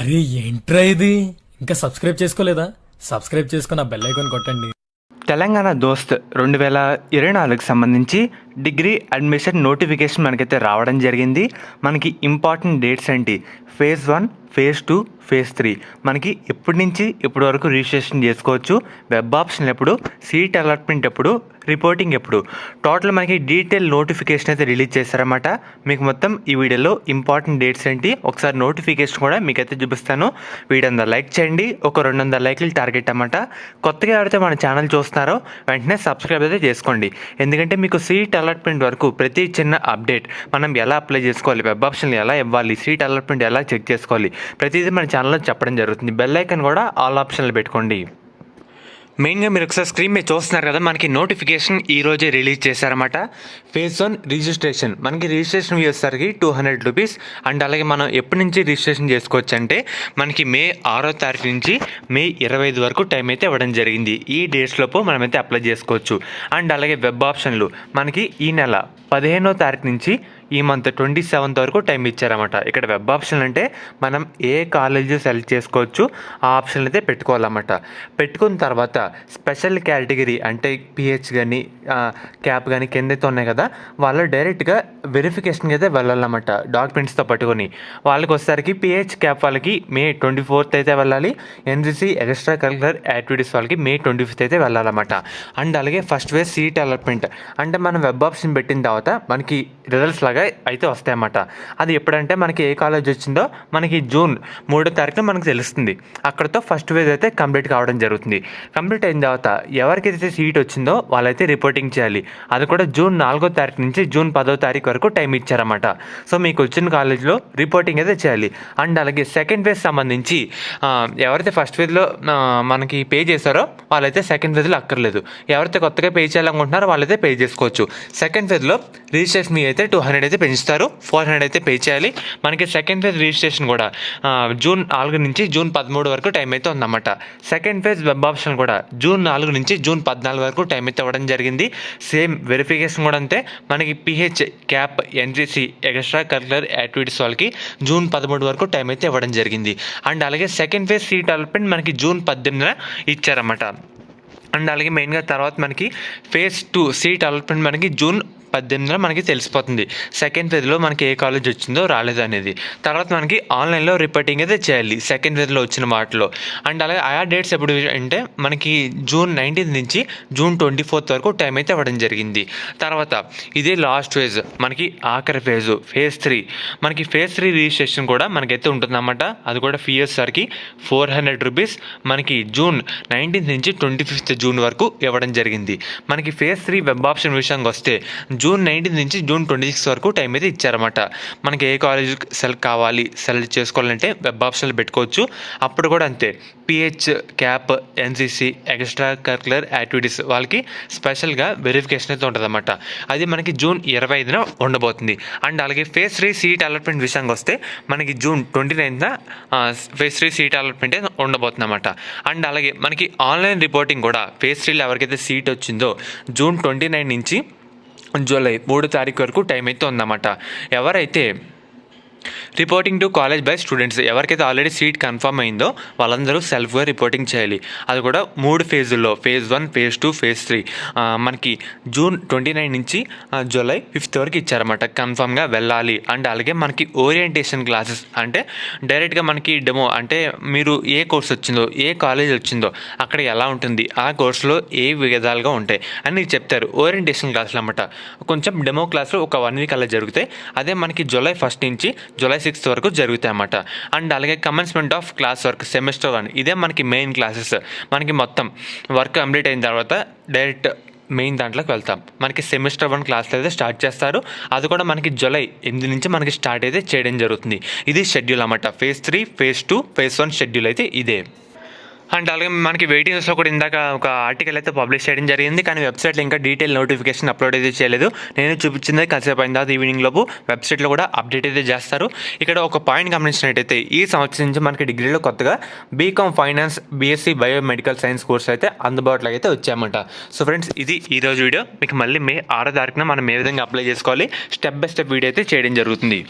అరే ఏంట్రా ఇది? ఇంకా సబ్స్క్రైబ్ చేసుకోలేదా? సబ్స్క్రైబ్ చేసుకుని ఆ బెల్ ఐకాన్ కొట్టండి. తెలంగాణ దోస్త్ 2024కి సంబంధించి డిగ్రీ అడ్మిషన్ నోటిఫికేషన్ మనకైతే రావడం జరిగింది. మనకి ఇంపార్టెంట్ డేట్స్ ఏంటి, ఫేజ్ 1, ఫేజ్ 2, ఫేజ్ 3 మనకి ఎప్పటి నుంచి ఇప్పటి వరకు రిజిస్ట్రేషన్ చేసుకోవచ్చు, వెబ్ ఆప్షన్ ఎప్పుడు, సీట్ అలాట్మెంట్ ఎప్పుడు, రిపోర్టింగ్ ఎప్పుడు, టోటల్ మనకి డీటెయిల్ నోటిఫికేషన్ అయితే రిలీజ్ చేశారన్నమాట. మీకు మొత్తం ఈ వీడియోలో ఇంపార్టెంట్ డేట్స్ ఏంటి, ఒకసారి నోటిఫికేషన్ కూడా మీకైతే చూపిస్తాను. వీడియో అంతా లైక్ చేయండి, ఒక 200 లైక్లు టార్గెట్ అన్నమాట. కొత్తగా ఎవరైతే మన ఛానల్ చూస్తున్నారో వెంటనే సబ్స్క్రైబ్ అయితే చేసుకోండి. ఎందుకంటే మీకు సీట్ అలాట్మెంట్ వరకు ప్రతి చిన్న అప్డేట్, మనం ఎలా అప్లై చేసుకోవాలి, వెబ్ ఆప్షన్లు ఎలా ఇవ్వాలి, సీట్ అలాట్మెంట్ ఎలా చెక్ చేసుకోవాలి, ప్రతిదీ మన ఛానల్లో చెప్పడం జరుగుతుంది. బెల్ ఐకాన్ కూడా ఆల్ ఆప్షన్లు పెట్టుకోండి. మెయిన్గా మీరు ఒకసారి స్క్రీన్ మీద చూస్తున్నారు కదా, మనకి నోటిఫికేషన్ ఈ రోజే రిలీజ్ చేశారన్నమాట. ఫేజ్ 1 రిజిస్ట్రేషన్, మనకి రిజిస్ట్రేషన్ వచ్చేసరికి 200 రూపీస్. అండ్ అలాగే మనం ఎప్పటి నుంచి రిజిస్ట్రేషన్ చేసుకోవచ్చు అంటే మనకి మే 6వ తారీఖు నుంచి మే 25 వరకు టైం అయితే ఇవ్వడం జరిగింది. ఈ డేట్స్ లోపు మనమైతే అప్లై చేసుకోవచ్చు. అండ్ అలాగే వెబ్ ఆప్షన్లు మనకి ఈ నెల 15వ తారీఖు నుంచి ఈ మంత్ 27th వరకు టైం ఇచ్చారన్నమాట. ఇక్కడ వెబ్ ఆప్షన్ అంటే మనం ఏ కాలేజ్ సెలెక్ట్ చేసుకోవచ్చు, ఆ ఆప్షన్ అయితే పెట్టుకోవాలన్నమాట. పెట్టుకున్న తర్వాత స్పెషల్ కేటగిరీ అంటే పిహెచ్ కానీ క్యాప్ కానీ కిందైతే ఉన్నాయి కదా, వాళ్ళు డైరెక్ట్గా వెరిఫికేషన్కి అయితే వెళ్ళాలన్నమాట డాక్యుమెంట్స్తో పట్టుకొని. వాళ్ళకి వచ్చేసరికి పిహెచ్ క్యాప్ వాళ్ళకి మే 24th అయితే వెళ్ళాలి, ఎన్సీసీ ఎక్స్ట్రా కరిక్యులర్ యాక్టివిటీస్ వాళ్ళకి మే 25th అయితే వెళ్ళాలన్నమాట. అండ్ అలాగే ఫస్ట్ ఫేజ్ సీట్ అలాట్మెంట్ అంటే మనం వెబ్ ఆప్షన్ పెట్టిన తర్వాత మనకి రిజల్ట్స్ లాగా అయితే వస్తాయన్నమాట. అది ఎప్పుడంటే మనకి ఏ కాలేజ్ వచ్చిందో మనకి జూన్ 3వ తారీఖున మనకు తెలుస్తుంది. అక్కడితో ఫస్ట్ ఫేజ్ అయితే కంప్లీట్ కావడం జరుగుతుంది. కంప్లీట్ అయిన తర్వాత ఎవరికైతే సీట్ వచ్చిందో వాళ్ళైతే రిపోర్టింగ్ చేయాలి. అది కూడా జూన్ 4వ తారీఖు నుంచి జూన్ 10వ తారీఖు వరకు టైం ఇచ్చారన్నమాట. సో మీకు వచ్చిన కాలేజ్లో రిపోర్టింగ్ అయితే చేయాలి. అండ్ అలాగే సెకండ్ ఫేజ్ సంబంధించి ఎవరైతే ఫస్ట్ ఫేజ్లో మనకి పే చేశారో వాళ్ళైతే సెకండ్ ఫేజ్లో అక్కర్లేదు. ఎవరైతే కొత్తగా పే చేయాలనుకుంటున్నారో వాళ్ళైతే పే చేసుకోవచ్చు. సెకండ్ ఫేజ్లో రిజిస్ట్రేషన్ ఫీ అయితే 200 అయితే పెంచుతారు, 400 అయితే పే చేయాలి. మనకి సెకండ్ ఫేజ్ రిజిస్ట్రేషన్ కూడా జూన్ 4 నుంచి జూన్ 13 వరకు టైం అయితే ఉందన్నమాట. సెకండ్ ఫేజ్ వెబ్ ఆప్షన్ కూడా జూన్ 4 నుంచి జూన్ 14 వరకు టైం అయితే ఇవ్వడం జరిగింది. సేమ్ వెరిఫికేషన్ కూడా అంతే, మనకి pH cap NCC extra curricular activities వాళ్ళకి జూన్ 13 వరకు టైం అయితే ఇవ్వడం జరిగింది. అండ్ అలాగే సెకండ్ ఫేజ్ సీట్ అలాట్మెంట్ మనకి జూన్ 18న ఇచ్చారన్నమాట. అండ్ అలాగే మెయిన్గా తర్వాత మనకి ఫేజ్ 2 సీట్ అలాట్మెంట్ మనకి జూన్ 18న మనకి తెలిసిపోతుంది సెకండ్ ఫేజ్లో మనకి ఏ కాలేజ్ వచ్చిందో రాలేదు అనేది. తర్వాత మనకి ఆన్లైన్లో రిపోర్టింగ్ అయితే చేయాలి సెకండ్ ఫేజ్లో వచ్చిన వాటిలో. అండ్ అలాగే ఆయా డేట్స్ ఎప్పుడు అంటే మనకి జూన్ 19 నుంచి జూన్ 24th వరకు టైం అయితే ఇవ్వడం జరిగింది. తర్వాత ఇదే లాస్ట్ ఫేజ్, మనకి ఆఖరి ఫేజ్ ఫేజ్ 3. మనకి ఫేజ్ 3 రిజిస్ట్రేషన్ కూడా మనకైతే ఉంటుందన్నమాట. అది కూడా ఫీ వచ్చేసరికి 400 రూపీస్. మనకి జూన్ 19 నుంచి 25th జూన్ వరకు ఇవ్వడం జరిగింది. మనకి ఫేజ్ 3 వెబ్ ఆప్షన్ విషయానికి వస్తే జూన్ 19 నుంచి జూన్ 26 వరకు టైం అయితే ఇచ్చారన్నమాట. మనకి ఏ కాలేజ్ సెలెక్ట్ చేసుకోవాలంటే వెబ్ ఆప్షన్లు పెట్టుకోవచ్చు. అప్పుడు కూడా అంతే, pH cap NCC extra curricular activities వాళ్ళకి స్పెషల్గా వెరిఫికేషన్ అయితే ఉంటుందన్నమాట. అది మనకి జూన్ 25న ఉండబోతుంది. అండ్ అలాగే ఫేజ్ 3 సీట్ అలాట్మెంట్ విషయానికి వస్తే మనకి జూన్ 29న ఫేజ్ 3 సీట్ అలాట్మెంట్ ఉండబోతుంది అన్నమాట. అండ్ అలాగే మనకి ఆన్లైన్ రిపోర్టింగ్ కూడా ఫేజ్ 3లో ఎవరికైతే సీట్ వచ్చిందో జూన్ 29 నుంచి జూలై 3వ తారీఖు వరకు టైం అయితే ఉందన్నమాట. ఎవరైతే reporting to college by students, ఎవరికైతే ఆల్రెడీ సీట్ కన్ఫర్మ్ అయిందో వాళ్ళందరూ సెల్ఫ్గా రిపోర్టింగ్ చేయాలి. అది కూడా 3 ఫేజుల్లో, ఫేజ్ 1, ఫేజ్ 2, ఫేజ్ 3 మనకి జూన్ 29 నుంచి జూలై 5th వరకు ఇచ్చారన్నమాట. కన్ఫర్మ్గా వెళ్ళాలి. అండ్ అలాగే మనకి ఓరియంటేషన్ క్లాసెస్ అంటే డైరెక్ట్గా మనకి డెమో అంటే మీరు ఏ కోర్స్ వచ్చిందో, ఏ కాలేజ్ వచ్చిందో అక్కడ ఎలా ఉంటుంది, ఆ కోర్సులో ఏ విధాలుగా ఉంటాయి అని చెప్తారు. ఓరియంటేషన్ క్లాసులు అన్నమాట. కొంచెం డెమో క్లాసులు ఒక 1 వీక్ అలా జరుగుతాయి. అదే మనకి జూలై 1st నుంచి జూలై 6th వరకు జరుగుతాయి అన్నమాట. అండ్ అలాగే commencement of class work semester 1, ఇదే మనకి మెయిన్ క్లాసెస్. మనకి మొత్తం వర్క్ కంప్లీట్ అయిన తర్వాత డైరెక్ట్ మెయిన్ దాంట్లోకి వెళ్తాం. మనకి సెమిస్టర్ 1 క్లాసులు అయితే స్టార్ట్ చేస్తారు. అది కూడా మనకి జూలై 8 నుంచి మనకి స్టార్ట్ అయితే చేయడం జరుగుతుంది. ఇది షెడ్యూల్ అన్నమాట. ఫేజ్ 3, ఫేజ్ 2, ఫేజ్ 1 షెడ్యూల్ అయితే ఇదే. అండ్ అలాగే మనకి వెయిటింగ్ లిస్ట్లో కూడా ఇందాక ఒక ఆర్టికల్ అయితే పబ్లిష్ చేయడం జరిగింది, కానీ వెబ్సైట్లో ఇంకా డీటెయిల్ నోటిఫికేషన్ అప్లోడ్ అయితే చేయలేదు. నేను చూపించింది కాసేపు అయిన తర్వాత ఈవినింగ్ లోపు వెబ్సైట్లో కూడా అప్డేట్ అయితే చేస్తారు. ఇక్కడ ఒక పాయింట్ గమనించినట్టయితే ఈ సంవత్సరం నుంచి మనకి డిగ్రీలో కొత్తగా BCom finance, BSc biomedical science course అయితే అందుబాటులోకి అయితే వచ్చాయన్నమాట. సో ఫ్రెండ్స్, ఇది ఈరోజు వీడియో. మీకు మళ్ళీ మే 6వ తారీఖున మనం ఏ విధంగా అప్లై చేసుకోవాలి స్టెప్ బై స్టెప్ వీడియో అయితే చేయడం జరుగుతుంది.